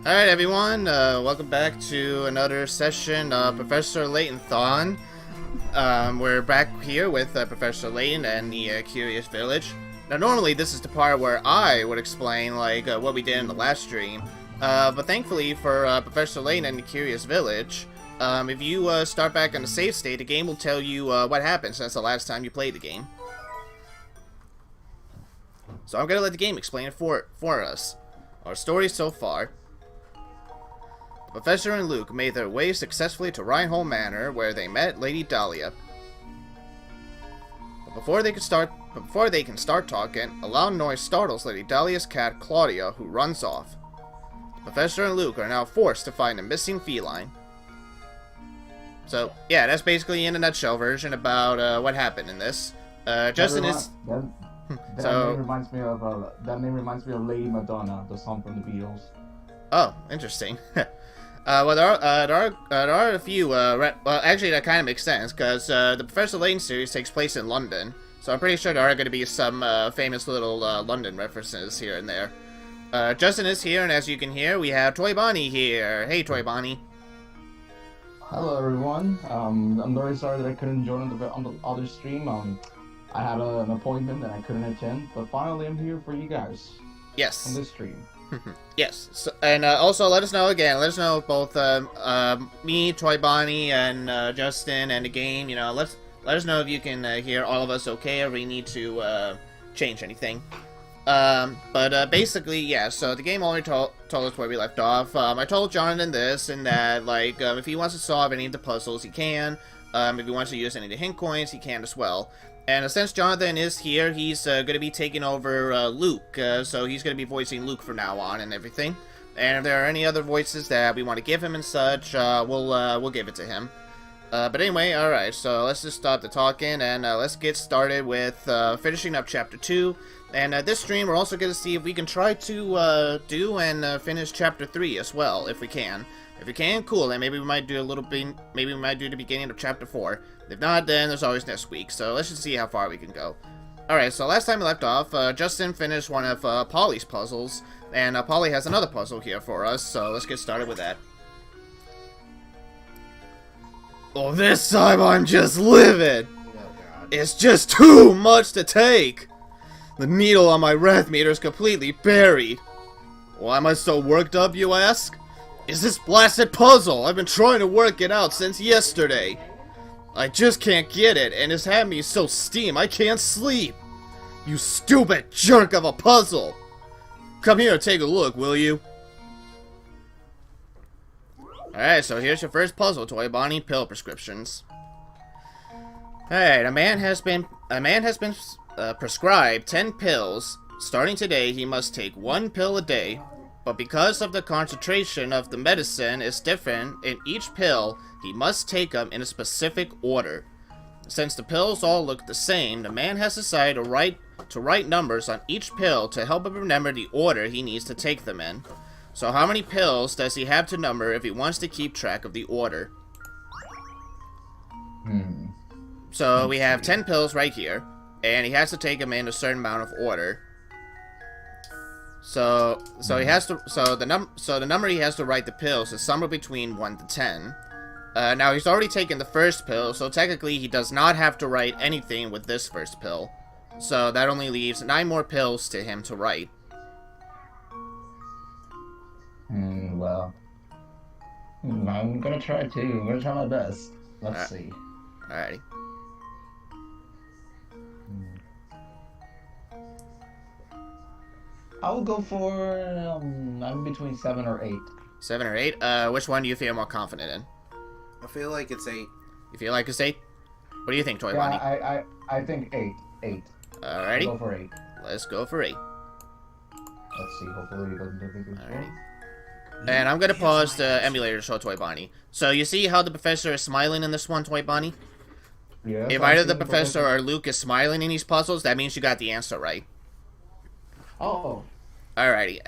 Alright everyone, welcome back to another session of Professor Layton Thon. We're back here with Professor Layton and the Curious Village. Now normally this is the part where I would explain what we did in the last stream, but thankfully for Professor Layton and the Curious Village, if you start back on the save state, the game will tell you what happened since the last time you played the game. So I'm gonna let the game explain it for us. Our story so far. The Professor and Luke made their way successfully to Reinhold Manor, where they met Lady Dahlia. But before they can start talking, a loud noise startles Lady Dahlia's cat, Claudia, who runs off. The Professor and Luke are now forced to find a missing feline. So, yeah, that's basically in a nutshell version about what happened in this. Justin is... That name reminds me of Lady Madonna, the song from the Beatles. Oh, interesting. Well, there are a few, well, actually that kind of makes sense, because the Professor Layton series takes place in London, so I'm pretty sure there are going to be some famous little London references here and there. Justin is here, and as you can hear, we have ToyBonnie here. Hey, ToyBonnie. Hello, everyone. I'm very sorry that I couldn't join on the other stream. I had an appointment that I couldn't attend, but finally I'm here for you guys. Yes. On this stream. Yes, so, and also let us know if both me, ToyBonnie, and Justin, and the game, let us know if you can hear all of us okay, or we need to change anything. But basically, yeah, so the game already told us where we left off. I told Jonathan this, and that, if he wants to solve any of the puzzles, he can. If he wants to use any of the hint coins, he can as well. And since Jonathan is here, he's going to be taking over Luke, so he's going to be voicing Luke from now on and everything. And if there are any other voices that we want to give him and such, we'll give it to him. But anyway, alright, so let's just stop the talking, and let's get started with finishing up Chapter 2. And this stream, we're also going to see if we can try to do and finish Chapter 3 as well, if we can. If we can, cool, then maybe we might do a little bit, maybe we might do the beginning of Chapter 4. If not, then there's always next week, so let's just see how far we can go. Alright, so last time we left off, Justin finished one of Polly's puzzles, and Polly has another puzzle here for us, so let's get started with that. Oh, this time I'm just livid! It's just too much to take! The needle on my wrath meter is completely buried. Why am I so worked up, you ask? It's this blasted puzzle! I've been trying to work it out since yesterday. I just can't get it, and it's had me so steamed I can't sleep. You stupid jerk of a puzzle! Come here and take a look, will you? Alright, so here's your first puzzle, ToyBonnie, pill prescriptions. Alright, a man has been prescribed 10 pills. Starting today, he must take 1 pill a day. But because of the concentration of the medicine is different in each pill, he must take them in a specific order. Since the pills all look the same, the man has decided to write numbers on each pill to help him remember the order he needs to take them in. So how many pills does he have to number if he wants to keep track of the order? So we have 10 pills right here, and he has to take them in a certain amount of order. So the number he has to write the pills is somewhere between 1 to 10. Now he's already taken the first pill, so technically he does not have to write anything with this first pill. So that only leaves 9 more pills to him to write. Well, I'm gonna try too. I'm gonna try my best. Let's see. Alrighty. I will go for I'm between 7 or 8. 7 or 8? Which one do you feel more confident in? I feel like it's 8. You feel like it's 8? What do you think, ToyBonnie? Yeah, I think 8. 8. Alrighty. I'll go for 8. Let's go for 8. Let's see. Hopefully it doesn't take a good Alrighty. And I'm gonna pause the emulator to show ToyBonnie. So you see how the professor is smiling in this one, ToyBonnie? Yes, if either the professor or Luke is smiling in these puzzles, that means you got the answer right. Oh. Alrighty.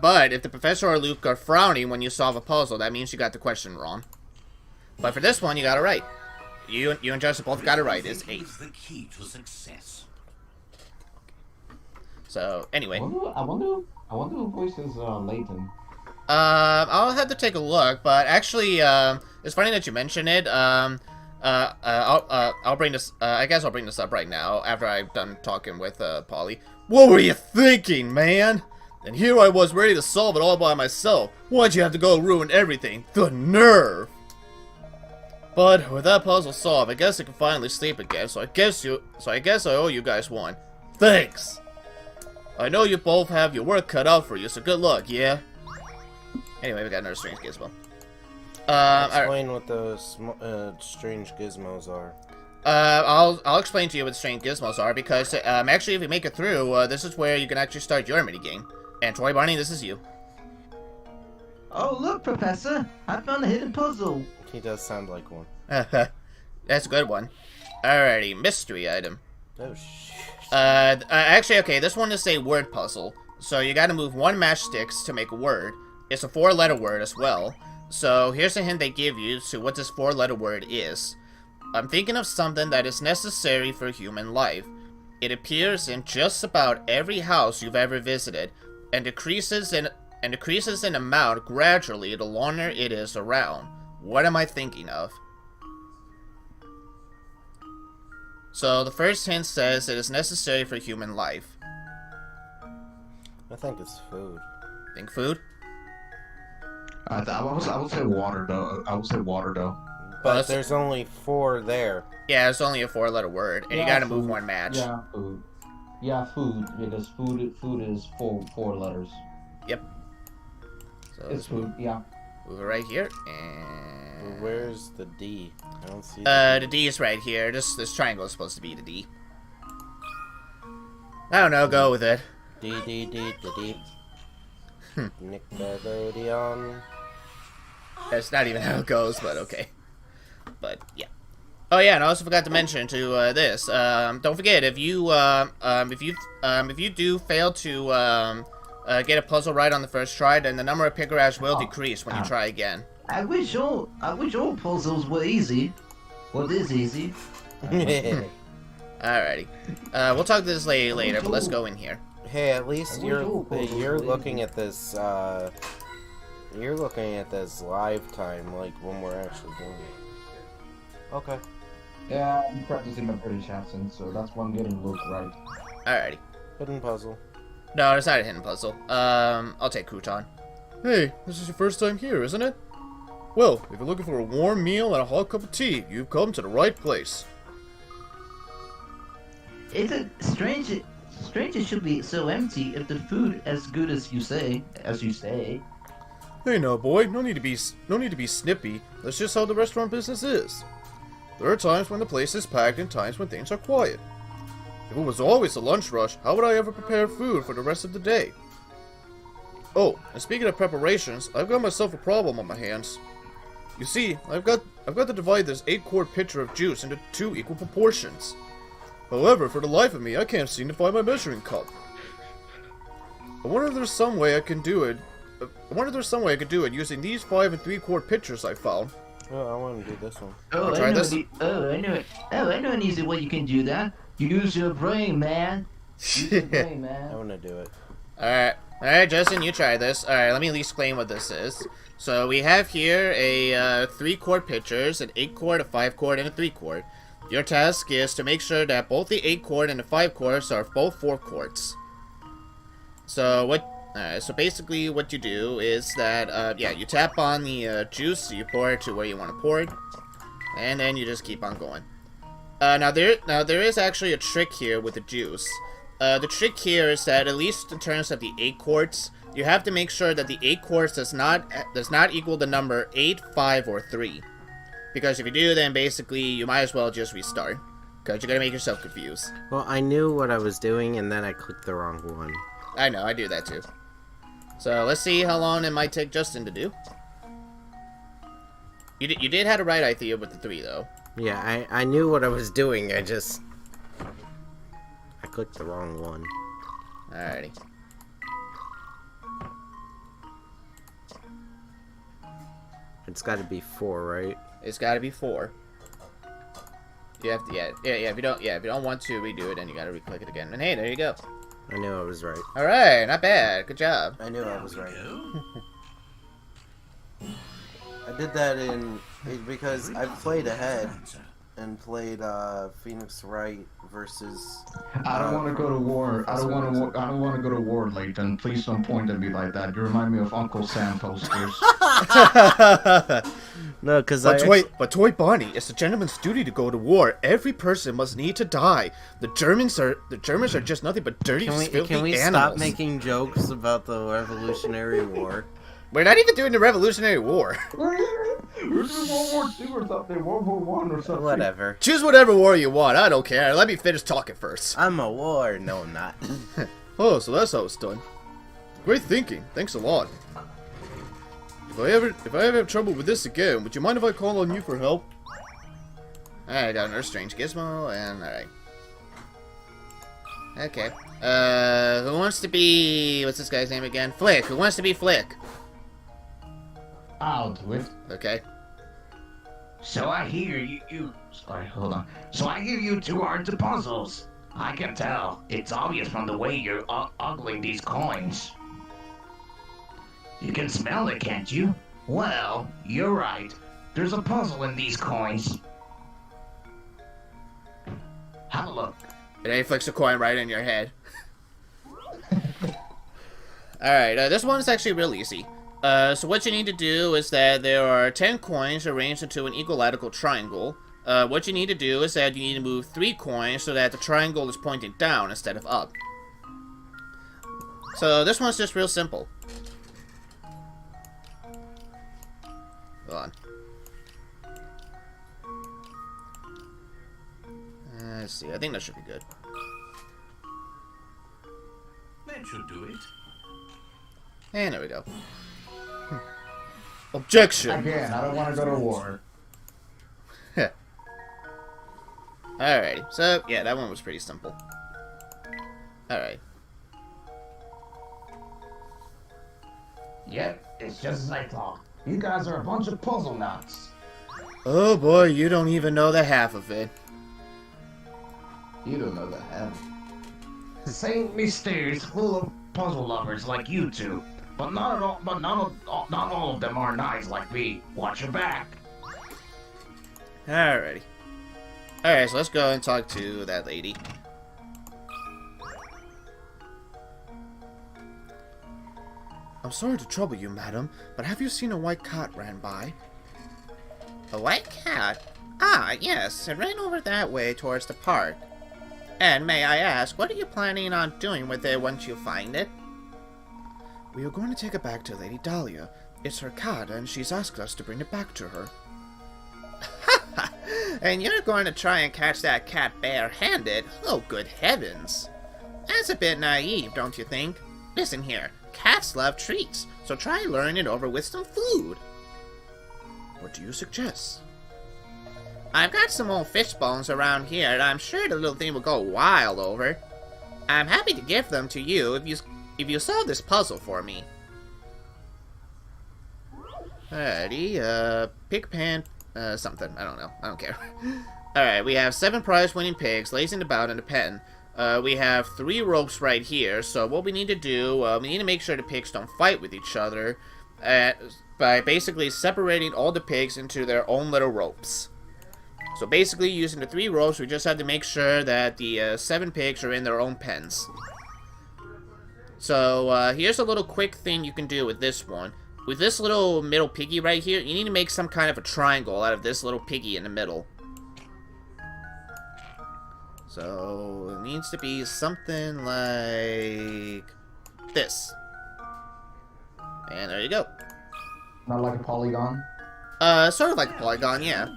But if the professor or Luke are frowning when you solve a puzzle, that means you got the question wrong. But for this one, you got it right. You and Justin both got it right. It's 8. The key to success. So anyway. I wonder who voices Layton. I'll have to take a look, but actually, it's funny that you mention it. I'll bring this. I guess I'll bring this up right now after I've done talking with Polly. What were you thinking, man? And here I was ready to solve it all by myself. Why'd you have to go ruin everything? The nerve! But with that puzzle solved, I guess I can finally sleep again. So I guess I owe you guys one. Thanks. I know you both have your work cut out for you, so good luck. Yeah. Anyway, we got another strange gizmo. Explain what those strange gizmos are. I'll explain to you what strange gizmos are because actually, if you make it through, this is where you can actually start your minigame. And ToyBonnie, this is you. Oh, look, Professor! I found a hidden puzzle! He does sound like one. That's a good one. Alrighty, mystery item. Oh, shit. Actually, okay, this one is a word puzzle. So you gotta move 1 matchsticks to make a word. It's a 4-letter word as well. So here's a hint they give you to what this 4-letter word is. I'm thinking of something that is necessary for human life. It appears in just about every house you've ever visited, and decreases in amount gradually the longer it is around. What am I thinking of? So the first hint says it is necessary for human life. I think it's food. Think food? I would say water though. I would say water though. But there's only 4 there. Yeah, it's only a 4-letter word, and you gotta move 1 match. Yeah, food. Yeah, food. Because food is four letters. Yep. So It's food. Yeah. move it right here, and Where's the D? I don't see the D is right here. This triangle is supposed to be the D. I don't know, go with it. D. Nickelodeon. That's not even how it goes, but okay. But yeah. Oh yeah, and I also forgot to mention to this. Don't forget if you do fail to get a puzzle right on the first try, then the number of picker ash will decrease when you try again. I wish all puzzles were easy. What is easy? Alrighty. We'll talk to this lady later, but let's go in here. Hey, at least you're looking at this. You're looking at this live time, like when we're actually doing it. Okay. Yeah, I'm practicing my British accent, so that's why I'm getting looked right. Alrighty. Hidden puzzle. No, it's not a hidden puzzle. I'll take crouton. Hey, this is your first time here, isn't it? Well, if you're looking for a warm meal and a hot cup of tea, you've come to the right place. Is it strange? Strange it should be so empty if the food as good as you say. Hey now, boy, no need to be snippy. That's just how the restaurant business is. There are times when the place is packed and times when things are quiet. If it was always a lunch rush, how would I ever prepare food for the rest of the day? Oh, and speaking of preparations, I've got myself a problem on my hands. You see, I've got to divide this 8-quart pitcher of juice into 2 equal proportions. However, for the life of me, I can't seem to find my measuring cup. I wonder if there's some way I can do it. Using these 5 3/4 pitchers I found. Oh, I want to do this one. Oh, try I know. this? I know an easy way you can do that. Use your brain, man. Use your brain, I man. want to do it. Alright, Justin, you try this. Alright, let me at least explain what this is. So we have here a 3-quart pitchers, an 8-quart, a 5-quart, and a 3-quart. Your task is to make sure that both the 8-quart and the 5-quarts are both 4 quarts. So so basically what you do is that, you tap on the juice, you pour it to where you want to pour it, and then you just keep on going. Now there is actually a trick here with the juice. The trick here is that, at least in terms of the 8 quarts, you have to make sure that the 8 quarts does not equal the number 8, 5, or 3. Because if you do, then basically you might as well just restart. Because you're gonna make yourself confused. Well, I knew what I was doing, and then I clicked the wrong one. I know, I do that too. So let's see how long it might take Justin to do. You did have a right idea with the 3 though. Yeah, I knew what I was doing. I clicked the wrong one. Alrighty. It's got to be 4, right? It's got to be 4. You have to, yeah. If you don't want to redo it, then you got to re-click it again. And hey, there you go. I knew I was right. All right, not bad. Good job. I knew I was right. did that because I played ahead and played Phoenix Wright versus. I don't want to go to war. I don't want to. I don't want to go to war, Layton. Please don't point at me like that. You remind me of Uncle Sam posters. No, because But ToyBonnie, it's the gentleman's duty to go to war. Every person must need to die. The Germans are just nothing but dirty, filthy Can we animals. stop making jokes about the Revolutionary War? We're not even doing the Revolutionary War. We're doing World War II or something. World War One or something. Whatever. Choose whatever war you want. I don't care. Let me finish talking first. I'm a war. No, I'm not. Oh, so that's how it's done. Great thinking. Thanks a lot. If I ever have trouble with this again, would you mind if I call on you for help? Alright, I got another strange gizmo, and alright. Okay. Who wants to be... What's this guy's name again? Flick. Who wants to be Flick? I'll do it. Okay. So I hear you. Sorry, hold on. So I hear you two are into puzzles. I can tell. It's obvious from the way you're ogling these coins. You can smell it, can't you? Well, you're right. There's a puzzle in these coins. Have a look. And then he flicks a coin right in your head. Alright, this one's actually real easy. So what you need to do is that there are 10 coins arranged into an equilateral triangle. What you need to do is that you need to move 3 coins so that the triangle is pointing down instead of up. So this one's just real simple. Hold on. Let's see, I think that should be good. That should do it. And there we go. Objection! Again, I don't want to go to war. Alrighty, so yeah, that one was pretty simple. Alright. Yep, it's just as I thought. You guys are a bunch of puzzle nuts. Oh boy, you don't even know the half of it. You don't know the half. St. Mystery's full of puzzle lovers like you two. But not all of them are nice like me. Watch your back. Alrighty. Alright, so let's go and talk to that lady. I'm sorry to trouble you, madam, but have you seen a white cat ran by? A white cat? Ah, yes, it ran over that way towards the park. And may I ask, what are you planning on doing with it once you find it? We are going to take it back to Lady Dahlia. It's her cat, and she's asked us to bring it back to her. And you're going to try and catch that cat bare-handed? Oh, good heavens. That's a bit naive, don't you think? Listen here, cats love treats, so try luring it over with some food. What do you suggest? I've got some old fish bones around here that I'm sure the little thing will go wild over. I'm happy to give them to you if you solve this puzzle for me. Alrighty, pig pan, something, I don't know, I don't care. Alright, we have 7 prize-winning pigs lazing about in a pen. We have 3 ropes right here, so what we need to do, we need to make sure the pigs don't fight with each other by basically separating all the pigs into their own little ropes. So basically, using the 3 ropes, we just have to make sure that the 7 pigs are in their own pens. So, here's a little quick thing you can do with this one. With this little middle piggy right here, you need to make some kind of a triangle out of this little piggy in the middle. So, it needs to be something like this. And there you go. Not like a polygon? Sort of like a polygon, yeah.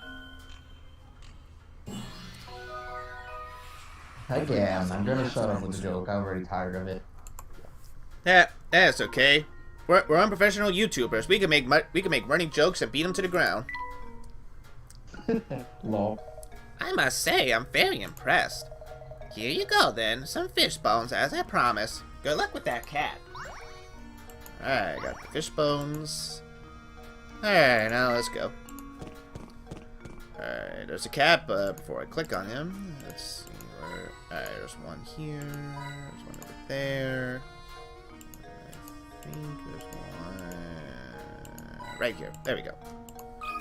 Again, I'm gonna shut up with the joke. I'm already tired of it. That's okay. We're unprofessional YouTubers. We can make running jokes and beat them to the ground. Lol. I must say, I'm very impressed. Here you go, then. Some fish bones, as I promised. Good luck with that cat. Alright, got the fish bones. Alright, now let's go. Alright, there's a cat, but before I click on him, let's see where... Alright, there's one here. There's one over there. I think there's one... right here. There we go.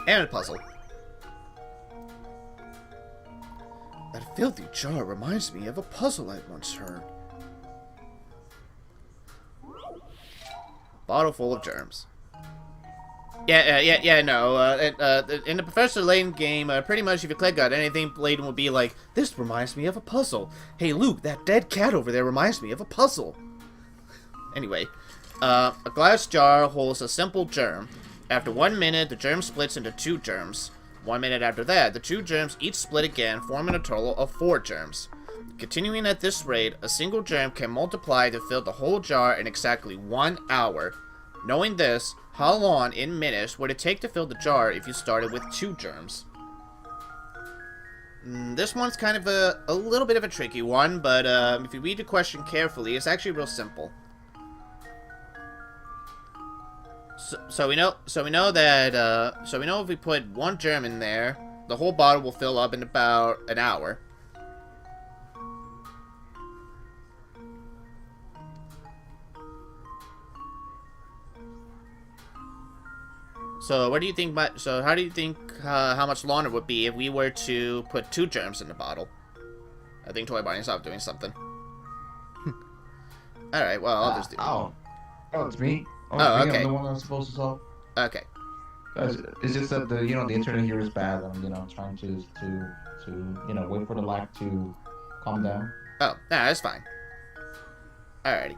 And a puzzle. That filthy jar reminds me of a puzzle I once heard. Bottle full of germs. No. In the Professor Layton game, pretty much if you click on anything, Layton will be like, "This reminds me of a puzzle. Hey, Luke, that dead cat over there reminds me of a puzzle." Anyway, a glass jar holds a simple germ. After 1 minute, the germ splits into 2 germs. 1 minute after that, the 2 germs each split again, forming a total of 4 germs. Continuing at this rate, a single germ can multiply to fill the whole jar in exactly 1 hour. Knowing this, how long in minutes would it take to fill the jar if you started with 2 germs? This one's kind of a little bit of a tricky one, but if you read the question carefully, it's actually real simple. So we know if we put 1 germ in there, the whole bottle will fill up in about an hour. So what do you think? How do you think how much longer it would be if we were to put 2 germs in the bottle? I think ToyBonnie's off doing something. All right, well I'll just do it. Oh, it's me. Oh, okay. I'm the one that's supposed to solve. Okay. It's just that the internet here is bad. I'm trying to wait for the lag to calm down. Oh, nah, that's fine. Alrighty.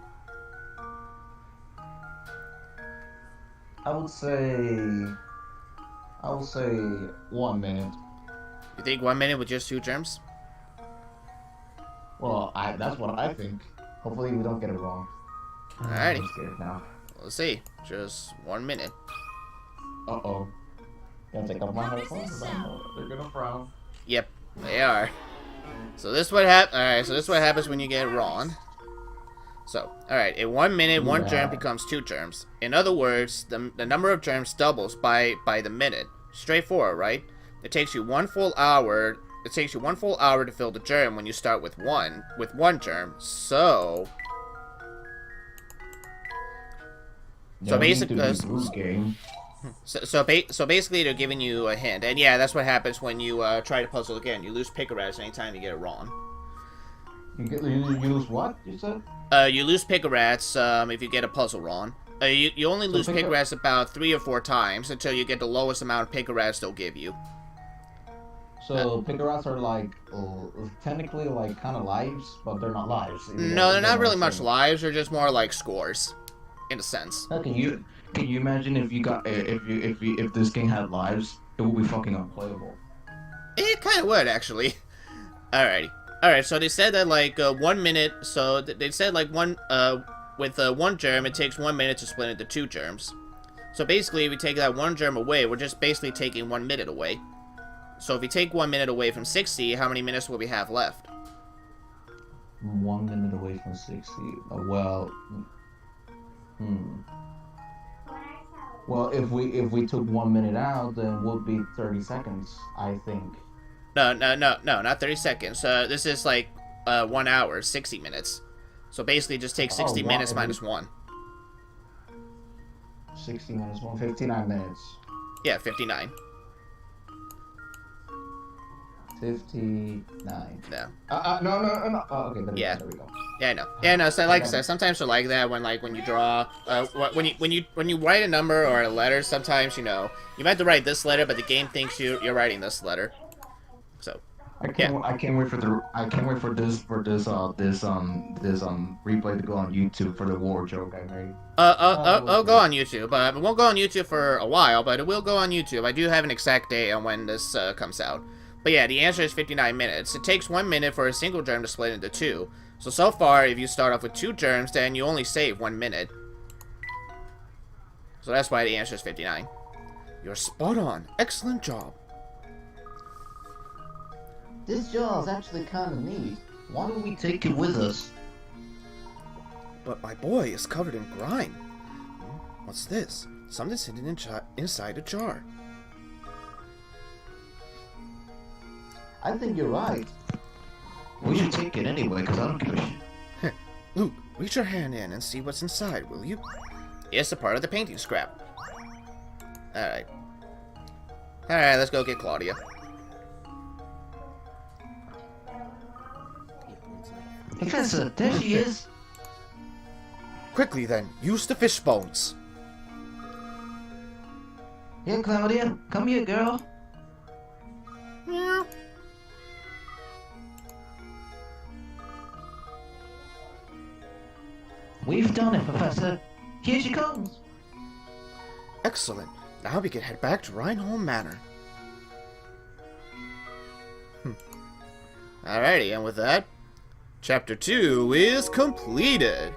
I would say 1 minute. You think 1 minute with just 2 germs? Well, that's what I think. Hopefully we don't get it wrong. Alrighty. I'm scared now. Let's see. Just 1 minute. Uh-oh. Gotta take off my headphones. I know they're gonna frown. Yep, they are. So this what Alright, so this is what happens when you get it wrong. So, alright, in 1 minute, 1 germ becomes 2 germs. In other words, the number of germs doubles by the minute. Straightforward, right? It takes you 1 full hour. It takes you 1 full hour to fill the germ when you start with one germ. So basically, so basically, they're giving you a hint, and yeah, that's what happens when you try to puzzle again. You lose pick rats anytime you get it wrong. You lose what? You said? You lose pick rats if you get a puzzle wrong. You only lose pick rats about 3 or 4 times until you get the lowest amount of pick rats they'll give you. So pick rats are like technically like kind of lives, but they're not lives. No, they're not really much lives. They're just more like scores, in a sense. Can you imagine if this game had lives? It would be fucking unplayable. It kind of would, actually. Alrighty. Alright, so they said that, like, 1 minute, so they said, like, with 1 germ, it takes 1 minute to split into 2 germs. So basically, if we take that 1 germ away, we're just basically taking 1 minute away. So if we take 1 minute away from 60, how many minutes will we have left? 1 minute away from 60, Well, if we took 1 minute out, then it would be 30 seconds, I think. No, not 30 seconds. This is like 1 hour, 60 minutes. So basically, just take 60 minutes minus 1. 60 minus 1, 59 minutes. Yeah, 59. 59. No. No. Oh, okay, there we go. Yeah, I know. Yeah, no. So like I said, sometimes they're like that when you draw, when you write a number or a letter. Sometimes you might have to write this letter, but the game thinks you're writing this letter. So. I can't wait for this replay to go on YouTube for the war joke I made. I'll go on YouTube. It won't go on YouTube for a while, but it will go on YouTube. I do have an exact date on when this comes out. But yeah, the answer is 59 minutes. It takes 1 minute for a single germ to split into 2. So far, if you start off with 2 germs, then you only save 1 minute. So that's why the answer is 59. You're spot on. Excellent job. This jar is actually kind of neat. Why don't we take it with us? But my boy is covered in grime. What's this? Something's hidden inside a jar. I think you're right. We should take it anyway, because I don't give a shit. Luke, reach your hand in and see what's inside, will you? It's a part of the painting scrap. Alright. Alright, let's go get Claudia. Professor, there she is. Quickly then, use the fish bones. Here, Claudia. Come here, girl. Yeah. We've done it, Professor. Here she comes. Excellent. Now we can head back to Reinhold Manor. Alrighty, and with that, Chapter 2 is completed.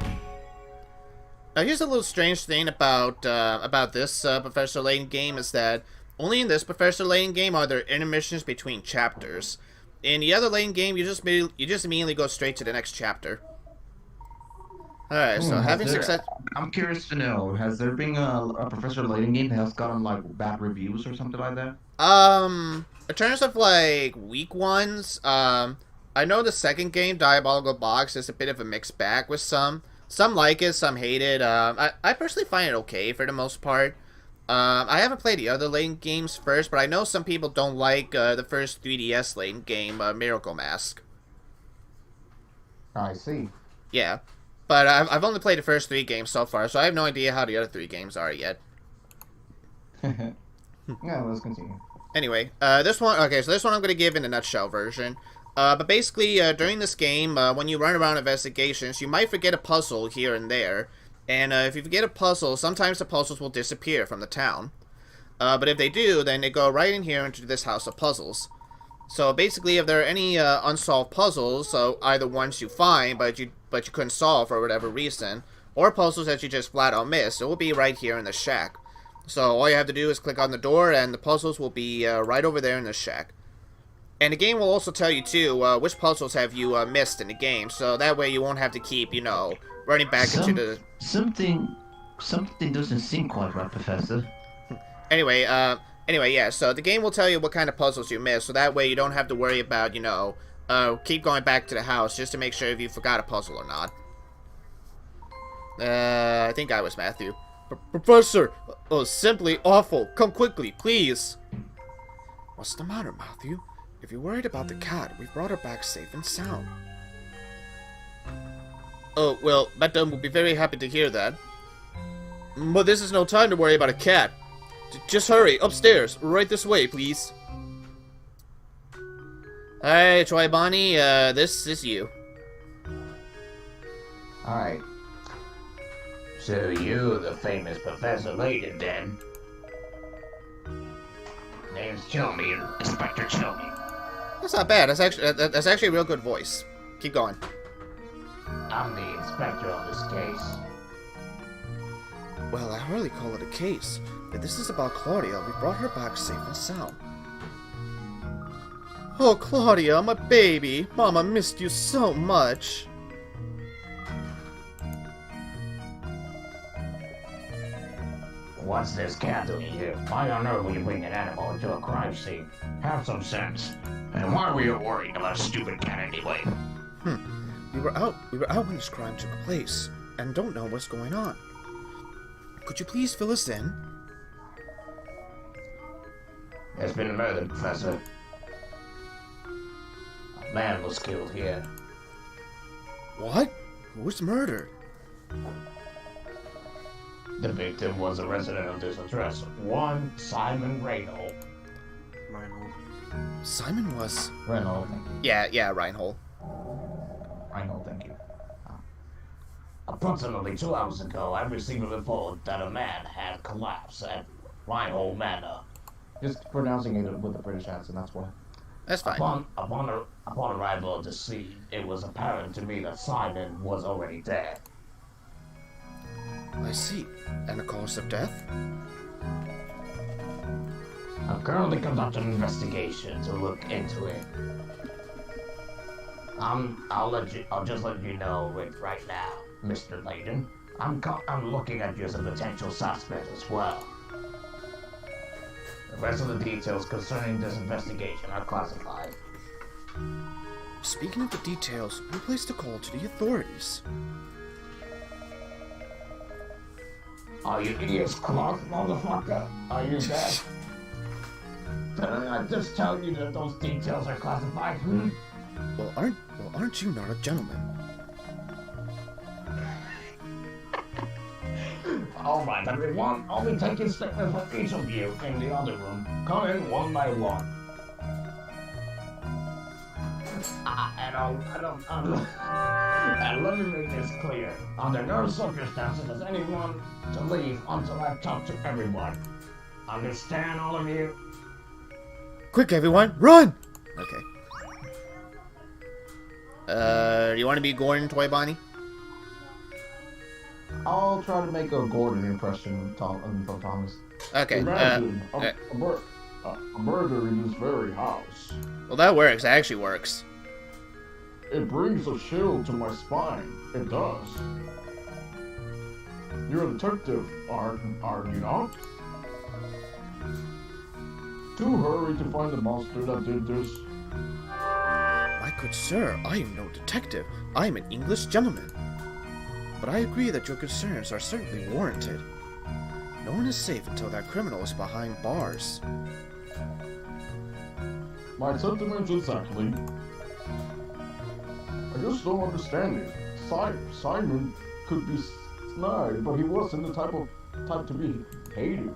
Now here's a little strange thing about this Professor Layton game is that only in this Professor Layton game are there intermissions between chapters. In the other Layton game, you just immediately go straight to the next chapter. Alright, so having success... I'm curious to know, has there been a Professor Layton game that has gotten, like, bad reviews or something like that? In terms of, like, weak ones, I know the second game, Diabolical Box, is a bit of a mixed bag with some. Some like it, some hate it. I personally find it okay for the most part. I haven't played the other Layton games first, but I know some people don't like the first 3DS Layton game, Miracle Mask. I see. Yeah. But I've only played the first 3 games so far, so I have no idea how the other 3 games are yet. Yeah, let's continue. Anyway, this one I'm going to give in a nutshell version. But basically, during this game, when you run around investigations, you might forget a puzzle here and there. And if you forget a puzzle, sometimes the puzzles will disappear from the town. But if they do, then they go right in here into this house of puzzles. So basically, if there are any unsolved puzzles, so either ones you find but you couldn't solve for whatever reason, or puzzles that you just flat out missed, it will be right here in the shack. So all you have to do is click on the door, and the puzzles will be right over there in the shack. And the game will also tell you too which puzzles have you missed in the game, so that way you won't have to keep, you know, running back into the. Something doesn't seem quite right, Professor. Anyway, yeah, so the game will tell you what kind of puzzles you missed, so that way you don't have to worry about, you know, keep going back to the house just to make sure if you forgot a puzzle or not. I think I was Matthew. Professor! Oh, simply awful. Come quickly, please. What's the matter, Matthew? If you're worried about the cat, we've brought her back safe and sound. Oh, well, Madame will be very happy to hear that. But this is no time to worry about a cat. Just hurry, upstairs, right this way, please. Alright, ToyBonnie, this is you. Alright. So you, the famous Professor Layton, then? Name's Chilmy, Inspector Chilmy. That's not bad. That's actually a real good voice. Keep going. I'm the inspector on this case. Well, I hardly call it a case. If this is about Claudia, we brought her back safe and sound. Oh, Claudia, my baby. Mama missed you so much. What's this cat doing here? Why on earth would you bring an animal into a crime scene? Have some sense. And why were you worried about a stupid cat anyway? We were out when this crime took place, and don't know what's going on. Could you please fill us in? There's been a murder, Professor. A man was killed here. What? Who was murdered? The victim was a resident of this address, one Simon Reinhold. Simon was... Reinhold. Yeah, Reinhold. Reinhold, thank you. Approximately 2 hours ago, I received a report that a man had collapsed at Reinhold Manor. Just pronouncing it with a British accent, that's why. That's fine. Upon arrival at the scene, it was apparent to me that Simon was already dead. I see. And the cause of death? I'm currently conducting an investigation to look into it. I'll just let you know it right now, Mr. Layton. I'm looking at you as a potential suspect as well. The rest of the details concerning this investigation are classified. Speaking of the details, who placed a call to the authorities? Are you ears clogged, motherfucker? Are you dead? Did I just tell you that those details are classified? Hmm? Well, aren't you not a gentleman? Alright, everyone. I'll be taking statements from each of you in the other room. Come in one by one. And let me make this clear. Under no circumstances does anyone to leave until I've talked to everyone. Understand, all of you? Quick, everyone, run! Okay. You want to be Gordon, ToyBonnie? I'll try to make a Gordon impression from Thomas. Okay. Imagine a murder in this very house. Well, that works. That actually works. It brings a chill to my spine. It does. You're a detective, are you not? Too hurried to find the monster that did this. My good sir, I am no detective. I am an English gentleman. But I agree that your concerns are certainly warranted. No one is safe until that criminal is behind bars. My sentiments exactly. I just don't understand it. Simon could be snide, but he wasn't the type to be hated.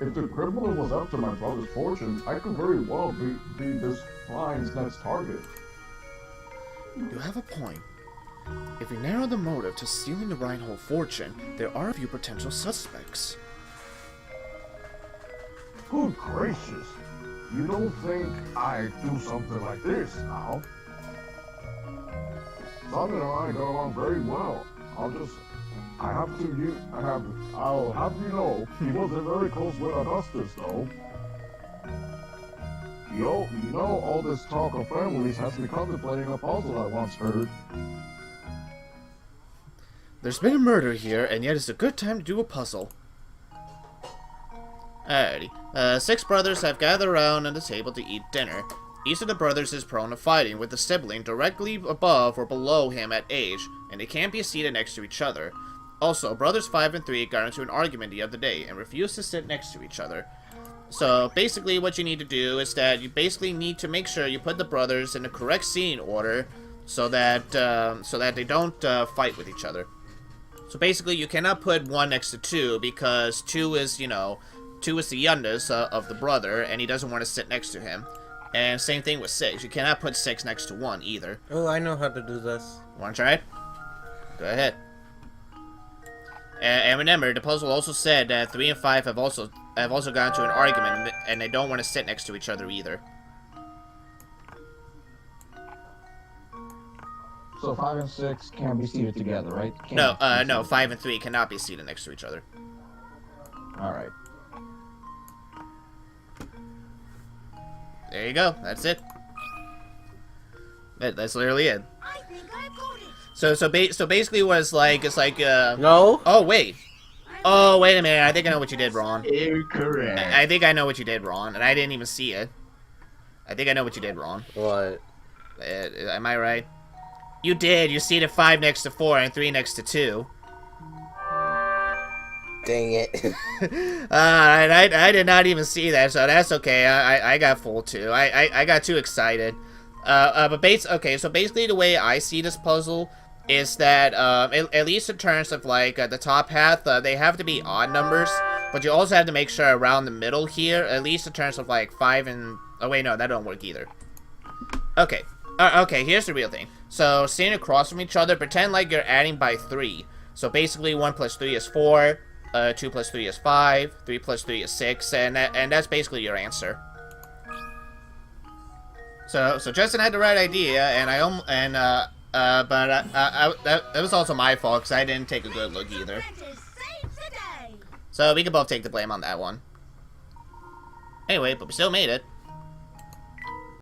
If the criminal was after my brother's fortune, I could very well be this client's next target. You have a point. If we narrow the motive to stealing the Reinhold fortune, there are a few potential suspects. Good gracious. You don't think I'd do something like this, now? Simon and I got along very well. I'll have you know, he wasn't very close with Augustus, though. You know, all this talk of families has me contemplating a puzzle I once heard. There's been a murder here, and yet it's a good time to do a puzzle. Alrighty. 6 brothers have gathered around at the table to eat dinner. Each of the brothers is prone to fighting, with the sibling directly above or below him at age, and they can't be seated next to each other. Also, brothers 5 and 3 got into an argument the other day, and refused to sit next to each other. So, basically what you need to do is that you basically need to make sure you put the brothers in the correct seating order, so that they don't fight with each other. So basically, you cannot put 1 next to 2, because 2 is, 2 is the youngest of the brother, and he doesn't want to sit next to him. And same thing with 6. You cannot put 6 next to 1 either. Oh, I know how to do this. Want to try it? Go ahead. And remember, the puzzle also said that 3 and 5 have also gotten into an argument, and they don't want to sit next to each other either. So 5 and 6 can't be seated together, right? No, 5 and 3 cannot be seated next to each other. Alright. There you go. That's it. That's literally it. I think I got it. So basically what it's like, No. Oh, wait. Oh, wait a minute. I think I know what you did, Ron. Incorrect. I think I know what you did, Ron, and I didn't even see it. I think I know what you did, Ron. What? Am I right? You did. You seated 5 next to 4 and 3 next to 2. Dang it. I did not even see that, so that's okay. I got fooled too. I got too excited. So basically the way I see this puzzle is that, at least in terms of like the top half, they have to be odd numbers, but you also have to make sure around the middle here, at least in terms of like 5 and, oh wait, no, that don't work either. Okay. Okay, here's the real thing. So, sitting across from each other, pretend like you're adding by 3. So basically 1 plus 3 is 4, 2 plus 3 is 5, 3 plus 3 is 6, and that's basically your answer. So Justin had the right idea, and that was also my fault, because I didn't take a good look either. So we can both take the blame on that one. Anyway, but we still made it.